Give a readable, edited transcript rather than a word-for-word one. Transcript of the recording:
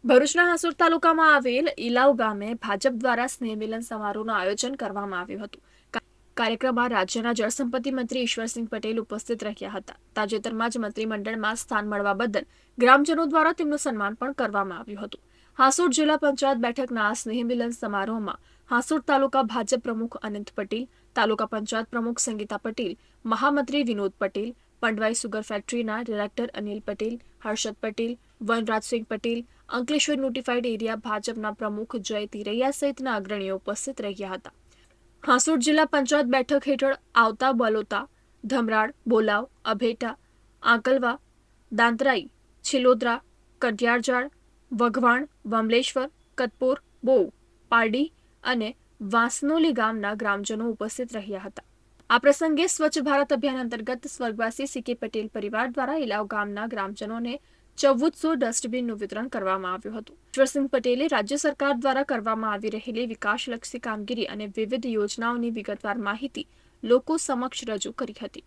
ભરૂચના હાસોડ તાલુકામાં આવેલ ઇલાવ ગામે ભાજપ દ્વારા સ્નેહ મિલન સમારોહનું આયોજન કરવામાં આવ્યું હતું. કાર્યક્રમમાં રાજ્યના જળસંપત્તિ મંત્રી ઈશ્વરસિંહ પટેલ ઉપસ્થિત રહ્યા હતા. તાજેતરમાં જ મંત્રીમંડળમાં સ્થાન મળવા બદલ ગ્રામજનો દ્વારા તેમનું સન્માન પણ કરવામાં આવ્યું હતું. હાસોડ જિલ્લા પંચાયત બેઠકના આ સ્નેહ મિલન સમારોહમાં હાસોડ તાલુકા ભાજપ પ્રમુખ અનંત પટેલ, તાલુકા પંચાયત પ્રમુખ સંગીતા પટેલ, મહામંત્રી વિનોદ પટેલ, પંડવાઈ સુગર ફેક્ટરીના director Anil Patel, Harshad Patel, Vanrajsinh Patel, Ankleshwar notified area ભાજપના પ્રમુખ જય તિરૈયા સહિતના અગ્રણીઓ ઉપસ્થિત રહ્યા હતા. હાસોડ જિલ્લા પંચાયત બેઠક હેઠળ આવતા બલોતા, ધમરાડ, બોલાવ, અભેટા, આંકલવા, દાંતરાઈ, છિલોદરા, કઢિયારજાળ, વઘવાણ, વમલેશ્વર, કતપોર, બોવ, પારડી અને વાંસનોલી ગામના ગ્રામજનો ઉપસ્થિત રહ્યા હતા. આ પ્રસંગે સ્વચ્છ ભારત અભિયાન અંતર્ગત સ્વર્ગવાસી સી.કે. પટેલ પરિવાર દ્વારા ઇલાવ ગામના ગ્રામજનોને 1400 ડસ્ટબિનનું વિતરણ કરવામાં આવ્યું હતું. ઈશ્વરસિંહ પટેલે રાજ્ય સરકાર દ્વારા કરવામાં આવી રહેલી વિકાસલક્ષી કામગીરી અને વિવિધ યોજનાઓની વિગતવાર માહિતી લોકો સમક્ષ રજૂ કરી હતી.